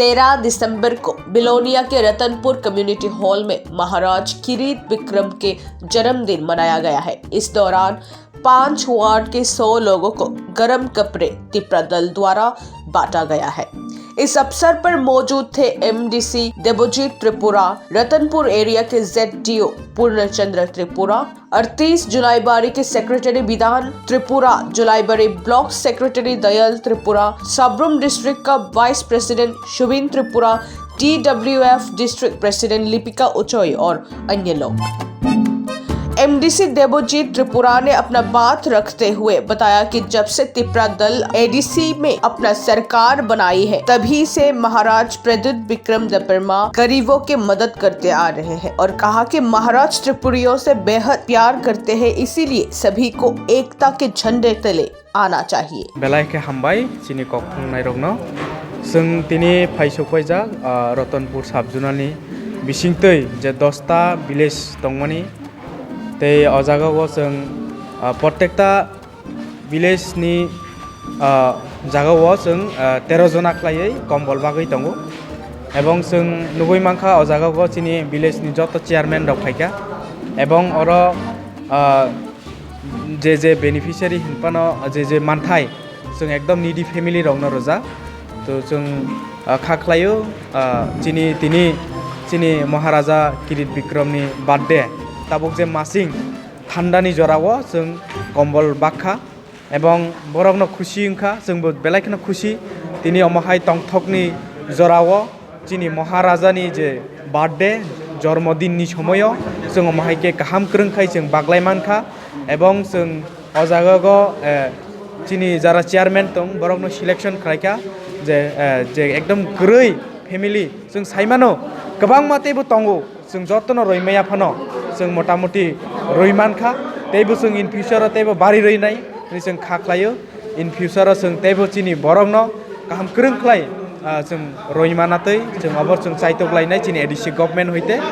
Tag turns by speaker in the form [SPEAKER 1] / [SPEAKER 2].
[SPEAKER 1] 13 दिसंबर को बिलोनिया के Ratanpur community hall में महाराज किरीट विक्रम के जन्मदिन मनाया गया है। इस दौरान 5 वार्ड के 100 लोगों को गर्म कपड़े तिपरा दल द्वारा बांटा गया है। इस अवसर पर मौजूद थे एमडीसी देवजीत त्रिपुरा, रतनपुर एरिया के ZDO पूर्णचंद्र त्रिपुरा, 38 जुलाईबाड़ी के secretary Vidhan Tripura, Julaibari block secretary Dayal Tripura, Sabroom district का vice president Shubhin Tripura, TWF district president Lipika Uchoi और अन्य लोग। एमडीसी देवजीत त्रिपुरा ने अपना बात रखते हुए बताया कि जब से तिपरा दल एडीसी में अपना सरकार बनाई है तभी से महाराज प्रद्युत विक्रम दपरमा गरीबों के मदद करते आ रहे हैं और कहा कि महाराज त्रिपुरियों से बेहद प्यार करते हैं, इसीलिए सभी को एकता के झंडे तले आना चाहिए।
[SPEAKER 2] बेलायके हामबाय चिनी कखुंनाय रंगनो जों दिनै फायसौफायजा रतनपुर साबजुनानि बिसिंतै जे 10टा विलेज दंमोनि ते अजागाव जों प्रत्येकटा विलेजनि जागाव जों 13 जना खालायै कम्बल बागै दङ एवं जों नुबै मानखा अजागाव चिनि विलेजनि जत चेयारमैन रक फायका एवं अर जे बेनिफिशियारि हिनपानो जे मानथाय जों एकदम निडी फेमिली रंनो रोजा तो जों खाख्लायो चिनि महाराजा किरीट विक्रमनि बर्थडे ताबुक जे मासिं थान्दानि जराव जों कम्बल बाखा एवं बरकनो खुशी ओंखा जोंबो बेलायखनो खुशी दिनै अमाहाय तंथकनि जराव चिनि महाराजानि जे बर्थडे जन्मदिननि समय जों अमाहायके गाहाम क्रोंखाय जों बाग्लायमानखा एवं जों अजागाव चिनि जारा चेयारमैन दं बरकनो सिलेक्शन खालायखा जे एकदम गुरै फेमिली जों साइमानो गोबां मातेबो दंगो जों जतनो रयमाया फानो जों मोटामोटी रयमानखा तेबो जों इन फ्यूचर तेबो बारि रयनाय जों खाख्लायो इन फ्यूचर जों तेबो चिनि बरकनो गाहाम क्रोंख्लाय जों रयमानातै जों अबर जों चाइतोग्लायनाय चिनि एडीसी गवर्नमेंट होइते।